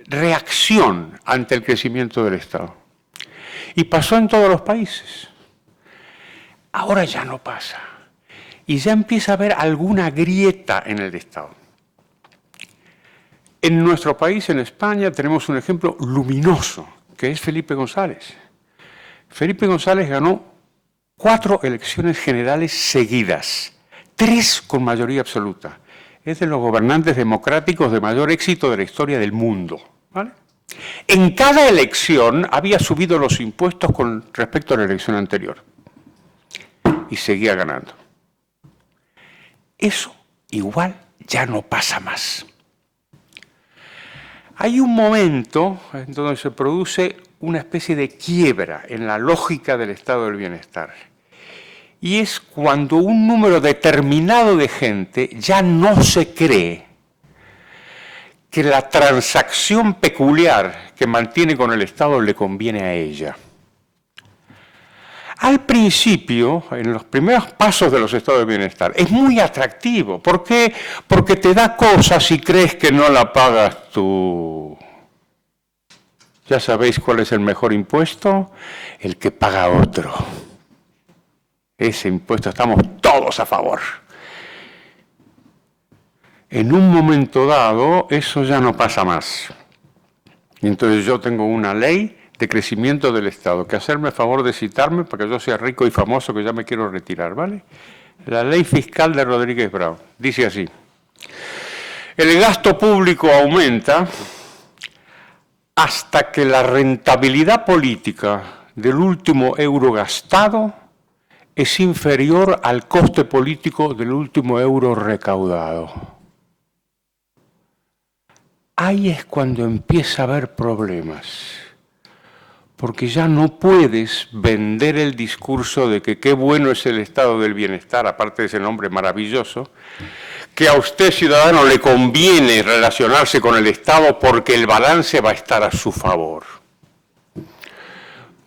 reacción ante el crecimiento del Estado. Y pasó en todos los países. Ahora ya no pasa. Y ya empieza a haber alguna grieta en el Estado. En nuestro país, en España, tenemos un ejemplo luminoso, que es Felipe González. Felipe González ganó 4 elecciones generales seguidas, 3 con mayoría absoluta. Es de los gobernantes democráticos de mayor éxito de la historia del mundo, ¿vale? En cada elección había subido los impuestos con respecto a la elección anterior y seguía ganando. Eso igual ya no pasa más. Hay un momento en donde se produce una especie de quiebra en la lógica del estado del bienestar. Y es cuando un número determinado de gente ya no se cree que la transacción peculiar que mantiene con el Estado le conviene a ella. Al principio, en los primeros pasos de los estados de bienestar, es muy atractivo. ¿Por qué? Porque te da cosas y crees que no la pagas tú. ¿Ya sabéis cuál es el mejor impuesto? El que paga otro. Ese impuesto estamos todos a favor. En un momento dado, eso ya no pasa más. Y entonces yo tengo una ley de crecimiento del Estado, que hacerme el favor de citarme para que yo sea rico y famoso, que ya me quiero retirar, ¿vale? La ley fiscal de Rodríguez Brown dice así: el gasto público aumenta hasta que la rentabilidad política del último euro gastado es inferior al coste político del último euro recaudado. Ahí es cuando empieza a haber problemas, porque ya no puedes vender el discurso de que qué bueno es el estado del bienestar, aparte de ese nombre maravilloso, que a usted, ciudadano, le conviene relacionarse con el Estado porque el balance va a estar a su favor.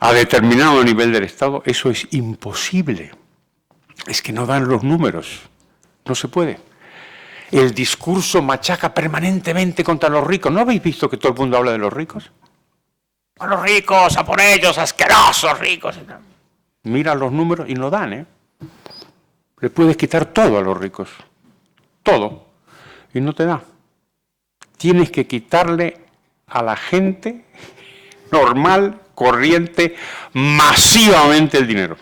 A determinado nivel del Estado eso es imposible. Es que no dan los números, no se puede. El discurso machaca permanentemente contra los ricos. ¿No habéis visto que todo el mundo habla de los ricos? A los ricos, a por ellos, asquerosos ricos. Mira los números y no dan, ¿eh? Le puedes quitar todo a los ricos, todo, y no te da. Tienes que quitarle a la gente normal, corriente, masivamente el dinero.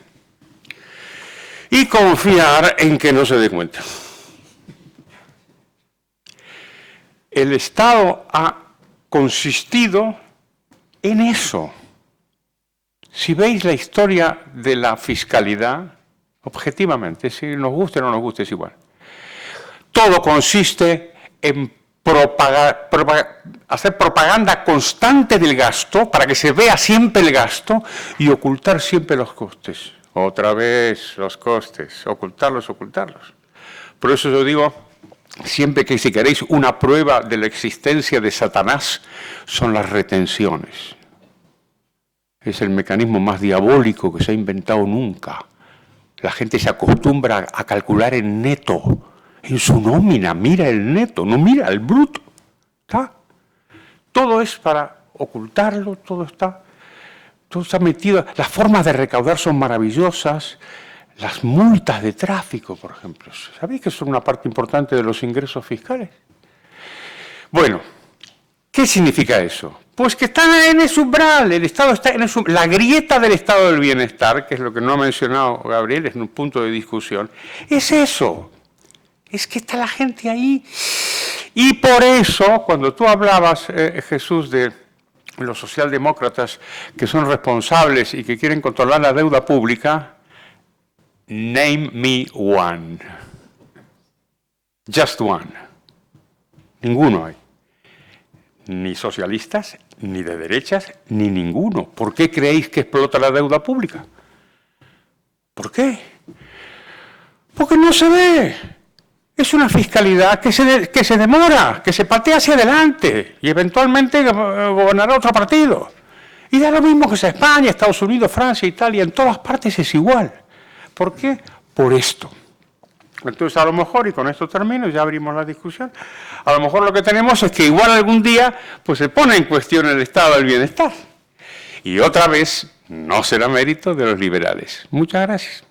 Y confiar en que no se dé cuenta. El Estado ha consistido en eso. Si veis la historia de la fiscalidad, objetivamente, si nos guste o no nos guste, es igual. Todo consiste en hacer propaganda constante del gasto para que se vea siempre el gasto y ocultar siempre los costes. Otra vez los costes, ocultarlos. Por eso yo digo, siempre que si queréis una prueba de la existencia de Satanás, son las retenciones. Es el mecanismo más diabólico que se ha inventado nunca. La gente se acostumbra a calcular en neto, en su nómina, mira el neto, no mira el bruto. ¿Está? Todo es para ocultarlo, todo está metido. Las formas de recaudar son maravillosas. Las multas de tráfico, por ejemplo. ¿Sabéis que son una parte importante de los ingresos fiscales? Bueno, ¿qué significa eso? Pues que están en ese umbral, el Estado está en ese umbral. La grieta del estado del bienestar, que es lo que no ha mencionado Gabriel, es un punto de discusión, es eso. Es que está la gente ahí. Y por eso, cuando tú hablabas, Jesús, de los socialdemócratas que son responsables y que quieren controlar la deuda pública, name me one. Just one. Ninguno hay. Ni socialistas, ni de derechas, ni ninguno. ¿Por qué creéis que explota la deuda pública? ¿Por qué? Porque no se ve. Es una fiscalidad que se demora, que se patea hacia adelante y eventualmente gobernará otro partido. Y da lo mismo que sea España, Estados Unidos, Francia, Italia, en todas partes es igual. ¿Por qué? Por esto. Entonces, a lo mejor, y con esto termino, ya abrimos la discusión, a lo mejor lo que tenemos es que igual algún día pues se pone en cuestión el estado del bienestar. Y otra vez, no será mérito de los liberales. Muchas gracias.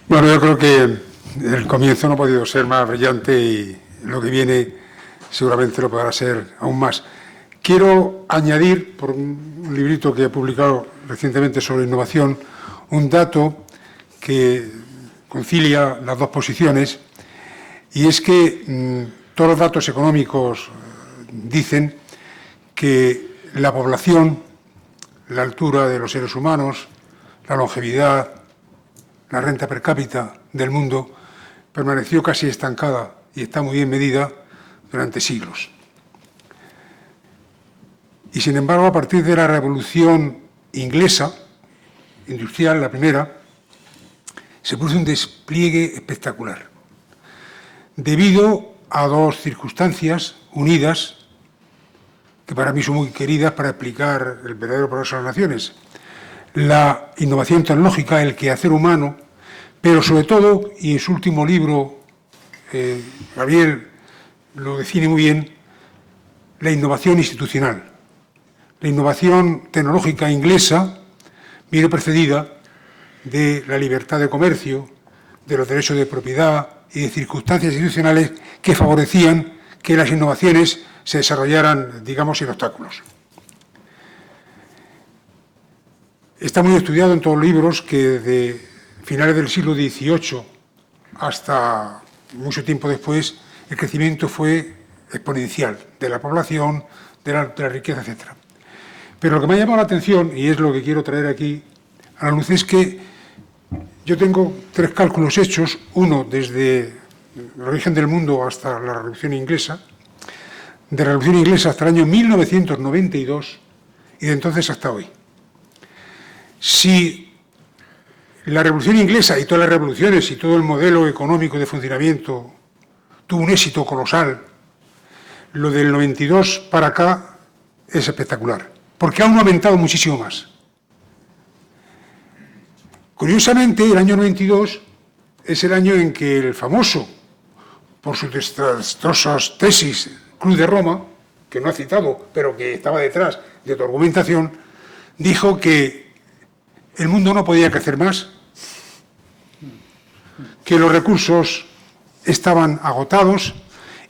Bueno, yo creo que el comienzo no ha podido ser más brillante y lo que viene seguramente lo podrá ser aún más. Quiero añadir, por un librito que he publicado recientemente sobre innovación, un dato que concilia las dos posiciones, y es que todos los datos económicos dicen que la población, la altura de los seres humanos, la longevidad, la renta per cápita del mundo permaneció casi estancada y está muy bien medida durante siglos. Y sin embargo, a partir de la Revolución Inglesa, industrial, la primera, se produce un despliegue espectacular, debido a dos circunstancias unidas, que para mí son muy queridas para explicar el verdadero progreso de las naciones. La innovación tecnológica, el quehacer humano, pero sobre todo, y en su último libro, Gabriel lo define muy bien, la innovación institucional. La innovación tecnológica inglesa viene precedida de la libertad de comercio, de los derechos de propiedad y de circunstancias institucionales que favorecían que las innovaciones se desarrollaran, digamos, sin obstáculos. Está muy estudiado en todos los libros que desde finales del siglo XVIII hasta mucho tiempo después el crecimiento fue exponencial de la población, de la riqueza, etc. Pero lo que me ha llamado la atención, y es lo que quiero traer aquí a la luz, es que yo tengo 3 cálculos hechos, uno desde el origen del mundo hasta la Revolución Inglesa, de la Revolución Inglesa hasta el año 1992 y de entonces hasta hoy. Si la Revolución Inglesa y todas las revoluciones y todo el modelo económico de funcionamiento tuvo un éxito colosal, lo del 92 para acá es espectacular, porque ha aumentado muchísimo más. Curiosamente, el año 92 es el año en que el famoso, por sus desastrosas tesis, Club de Roma, que no ha citado, pero que estaba detrás de tu argumentación, dijo que el mundo no podía crecer más, que los recursos estaban agotados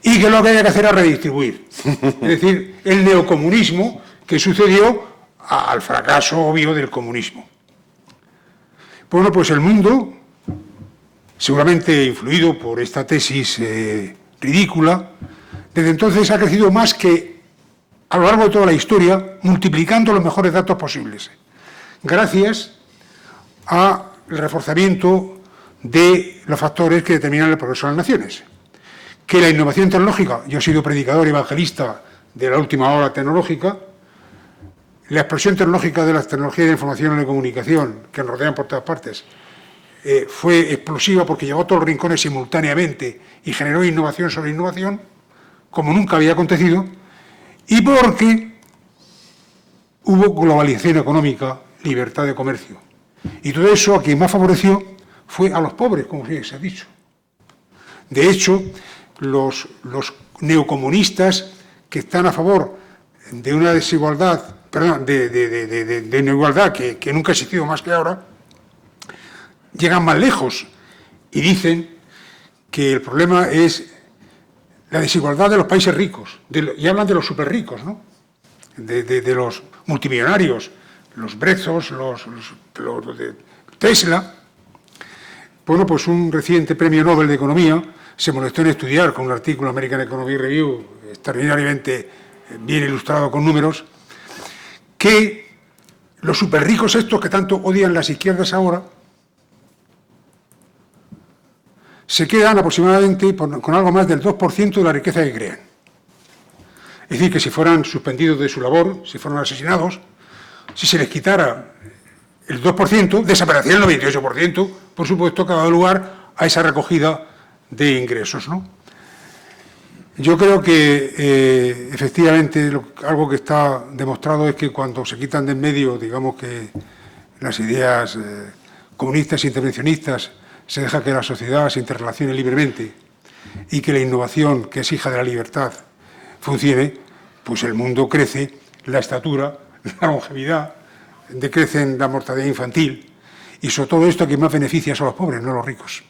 y que lo que había que hacer era redistribuir. Es decir, el neocomunismo que sucedió al fracaso obvio del comunismo. Bueno, pues el mundo, seguramente influido por esta tesis ridícula, desde entonces ha crecido más que a lo largo de toda la historia, multiplicando los mejores datos posibles, gracias al reforzamiento de los factores que determinan el progreso de las naciones. Que la innovación tecnológica, yo he sido predicador y evangelista de la última ola tecnológica, la explosión tecnológica de las tecnologías de información y de comunicación, que nos rodean por todas partes, fue explosiva porque llegó a todos los rincones simultáneamente y generó innovación sobre innovación, como nunca había acontecido, y porque hubo globalización económica, libertad de comercio. Y todo eso a quien más favoreció fue a los pobres, como se ha dicho. De hecho, los neocomunistas que están a favor de una desigualdad, perdón, de una igualdad que nunca ha existido más que ahora, llegan más lejos y dicen que el problema es la desigualdad de los países ricos, y hablan de los superricos, ¿no? De los multimillonarios, los Bezos, los de Tesla. Bueno, pues un reciente premio Nobel de Economía se molestó en estudiar con un artículo American Economic Review extraordinariamente bien ilustrado con números, que los superricos estos que tanto odian las izquierdas ahora se quedan aproximadamente con algo más del 2% de la riqueza que crean. Es decir, que si fueran suspendidos de su labor, si fueran asesinados, si se les quitara el 2%, desaparecería el 98%, por supuesto, que ha dado lugar a esa recogida de ingresos, ¿no? Yo creo que, efectivamente, algo que está demostrado es que cuando se quitan de en medio, digamos que las ideas comunistas e intervencionistas, se deja que la sociedad se interrelacione libremente y que la innovación, que es hija de la libertad, funcione, pues el mundo crece, la estatura, la longevidad, decrecen la mortalidad infantil, y sobre todo esto que más beneficia son los pobres, no los ricos.